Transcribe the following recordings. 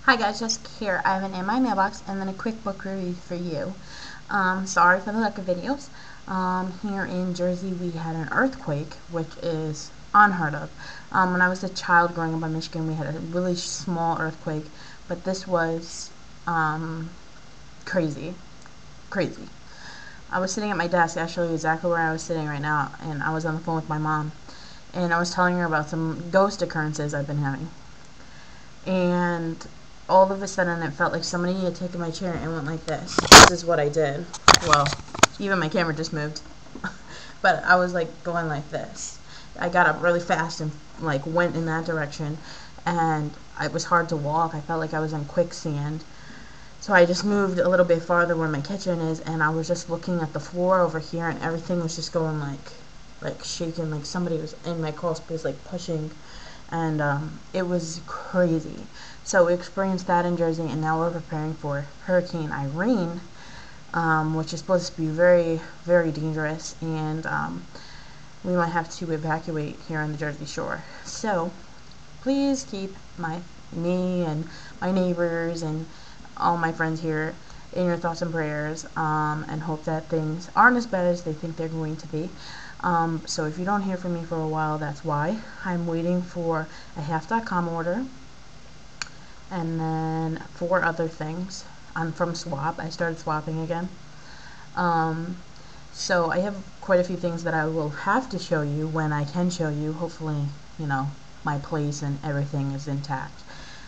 Hi guys, Jessica here. I have an In My Mailbox and then a quick book review for you. Sorry for the lack of videos. Here in Jersey we had an earthquake, which is unheard of. When I was a child growing up in Michigan, we had a really small earthquake, but this was crazy. Crazy. I was sitting at my desk, I'll show you exactly where I was sitting right now, and I was on the phone with my mom, and I was telling her about some ghost occurrences I've been having. And all of a sudden it felt like somebody had taken my chair and went like this. This is what I did. Well, even my camera just moved. But I was like going like this. I got up really fast and like went in that direction, and it was hard to walk. I felt like I was in quicksand. So I just moved a little bit farther where my kitchen is, and I was just looking at the floor over here, and everything was just going like shaking, like somebody was in my crawl space, like pushing, and it was crazy. So we experienced that in Jersey, and now we're preparing for Hurricane Irene, which is supposed to be very, very dangerous, and we might have to evacuate here on the Jersey Shore. So please keep me and my neighbors and all my friends here in your thoughts and prayers, and hope that things aren't as bad as they think they're going to be. So if you don't hear from me for a while, that's why. I'm waiting for a half.com order, and then 4 other things. I'm from Swap. I started swapping again. So I have quite a few things that I will have to show you when I can show you. Hopefully, my place and everything is intact.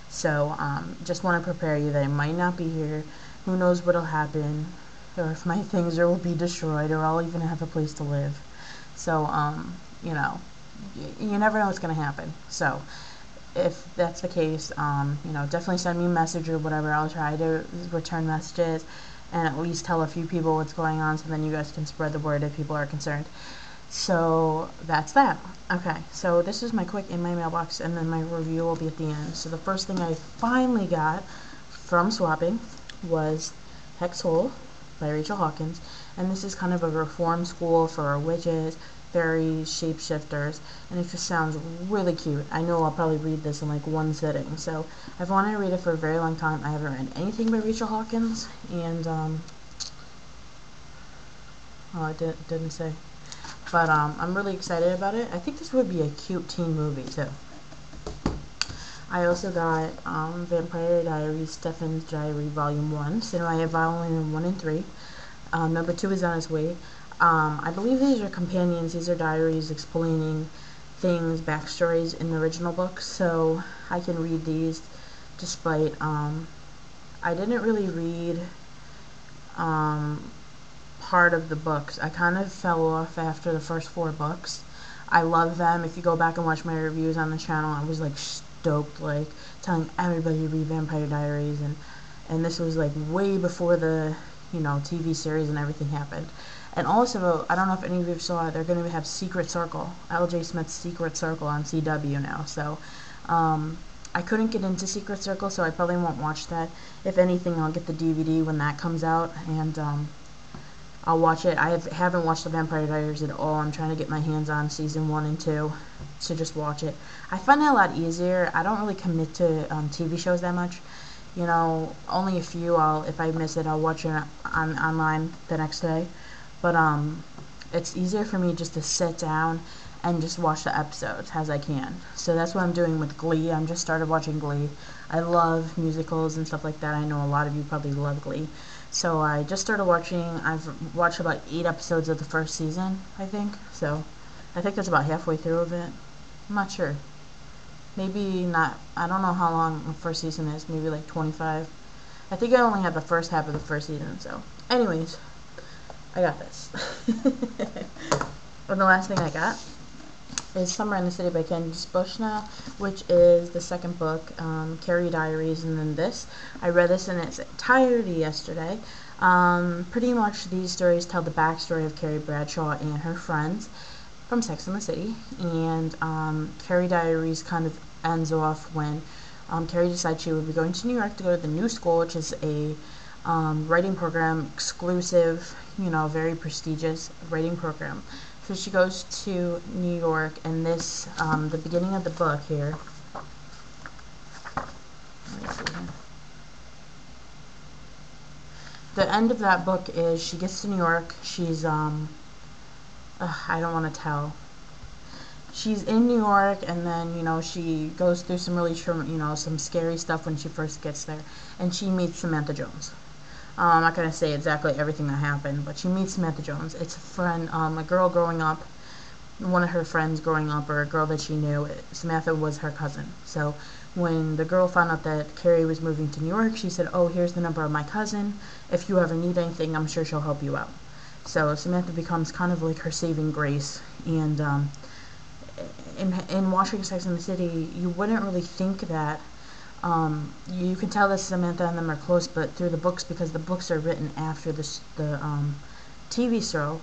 So just want to prepare you that I might not be here. Who knows what'll happen, or if my things will be destroyed, or I'll even have a place to live. So you never know what's going to happen. So if that's the case, definitely send me a message or whatever. I'll try to return messages and at least tell a few people what's going on, so then you guys can spread the word if people are concerned. So that's that. Okay, so this is my quick In My Mailbox, and then my review will be at the end. So the first thing I finally got from swapping was Hex Hole by Rachel Hawkins, and this is kind of a reform school for witches, fairies, shapeshifters, and it just sounds really cute. I know I'll probably read this in like one sitting, so I've wanted to read it for a very long time. I haven't read anything by Rachel Hawkins, and oh, I didn't say. But I'm really excited about it. I think this would be a cute teen movie too. I also got Vampire Diaries, Stefan's Diary Volume 1. So I have Volume 1 and 3. Number 2 is on its way. I believe these are companions. These are diaries explaining things, backstories in the original book. So I can read these despite, I didn't really read part of the books. I kind of fell off after the first 4 books. I love them. If you go back and watch my reviews on the channel, I was like stoked, like telling everybody to read Vampire Diaries, and this was like way before the TV series and everything happened. And also, I don't know if any of you saw it, they're going to have Secret Circle, L.J. Smith's Secret Circle on CW now. So I couldn't get into Secret Circle, so I probably won't watch that. If anything, I'll get the DVD when that comes out, and I'll watch it. I haven't watched the Vampire Diaries at all. I'm trying to get my hands on season 1 and 2 to just watch it. I find it a lot easier. I don't really commit to TV shows that much. Only a few. If I miss it, I'll watch it online the next day. But it's easier for me just to sit down and just watch the episodes as I can. So that's what I'm doing with Glee. I'm just started watching Glee. I love musicals and stuff like that. I know a lot of you probably love Glee. So I just started watching. I've watched about 8 episodes of the first season, I think. So I think that's about halfway through of it. I'm not sure. Maybe not. I don't know how long the first season is. Maybe like 25. I think I only had the first half of the first season. So anyways, I got this. And the last thing I got is Summer in the City by Candace Bushnell, which is the second book, Carrie Diaries, and then this. I read this in its entirety yesterday. Pretty much these stories tell the backstory of Carrie Bradshaw and her friends from Sex and the City, and Carrie Diaries kind of ends off when Carrie decides she would be going to New York to go to the New School, which is a writing program, exclusive, very prestigious writing program. So she goes to New York, and this, the beginning of the book here, let me see here. the end of that book is she gets to New York. She's I don't want to tell. She's in New York, and then, you know, she goes through some really, you know, some scary stuff when she first gets there, and she meets Samantha Jones. I'm not gonna say exactly everything that happened, but she meets Samantha Jones. It's a friend, a girl growing up, one of her friends growing up, or a girl that she knew. Samantha was her cousin. So when the girl found out that Carrie was moving to New York, she said, "Oh, here's the number of my cousin. If you ever need anything, I'm sure she'll help you out." So Samantha becomes kind of like her saving grace. And in watching Sex and the City, you wouldn't really think that. You can tell that Samantha and them are close, but through the books, because the books are written after the TV show,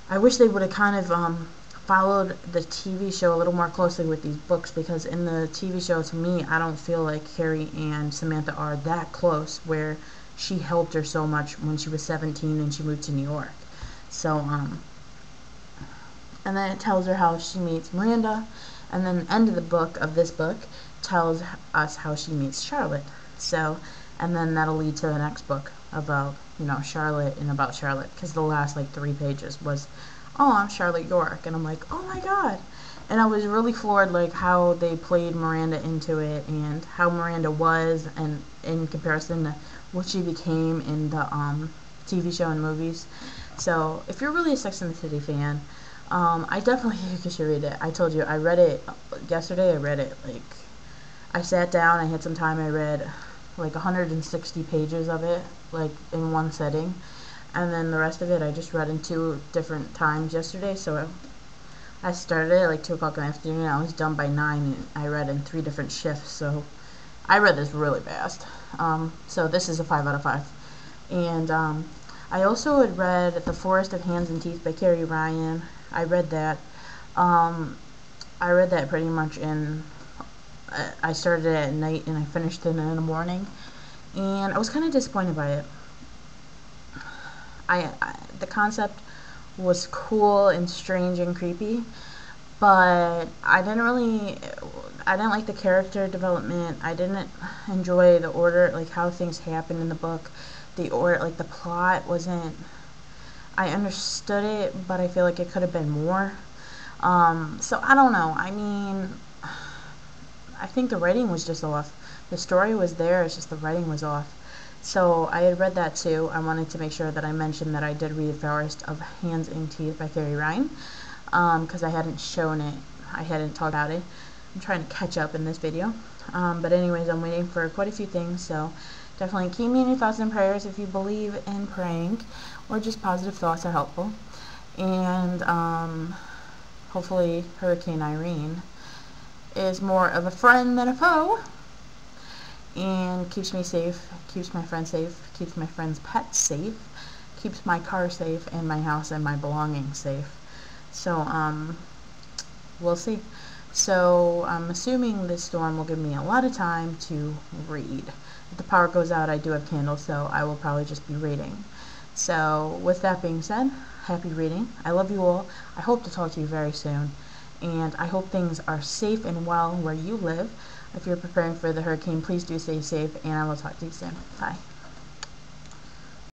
I wish they would have kind of followed the TV show a little more closely with these books, because in the TV show, to me, I don't feel like Carrie and Samantha are that close, where she helped her so much when she was 17 and she moved to New York. So, and then it tells her how she meets Miranda, and then the end of the book, of this book, tells us how she meets Charlotte. So, and then that'll lead to the next book about, you know, Charlotte and about Charlotte, because the last like 3 pages was, "Oh, I'm Charlotte York," and I'm like, oh my god. And I was really floored, like, how they played Miranda into it, and how Miranda was, and in comparison to what she became in the TV show and movies. So if you're really a Sex and the City fan, I definitely think you should read it. I told you, I read it yesterday. I read it, like, I sat down, I had some time, I read like 160 pages of it, like, in one sitting. And then the rest of it I just read in 2 different times yesterday. So I started at like 2 o'clock in the afternoon, I was done by 9, and I read in 3 different shifts. So I read this really fast. So this is a 5 out of 5. And I also had read The Forest of Hands and Teeth by Carrie Ryan. I read that. I read that pretty much in, I started it at night and I finished it in the morning, and I was kind of disappointed by it. The concept was cool and strange and creepy, but I didn't like the character development. I didn't enjoy the order, like how things happened in the book. The order, like the plot wasn't, I understood it, but I feel like it could have been more. So I don't know. I mean, I think the writing was just off. The story was there, it's just the writing was off. So I had read that too. I wanted to make sure that I mentioned that I did read Forest of Hands and Teeth by Carrie Ryan, because I hadn't shown it. I hadn't talked about it. I'm trying to catch up in this video. But anyways, I'm waiting for quite a few things, so definitely keep me in your thoughts and prayers if you believe in praying, or just positive thoughts are helpful. And hopefully Hurricane Irene is more of a friend than a foe, and keeps me safe, keeps my friends safe, keeps my friends' pets safe, keeps my car safe, and my house and my belongings safe. So we'll see. So I'm assuming this storm will give me a lot of time to read. If the power goes out, I do have candles, so I will probably just be reading. So with that being said, happy reading. I love you all. I hope to talk to you very soon, and I hope things are safe and well where you live. If you're preparing for the hurricane, please do stay safe, and I will talk to you soon. Bye.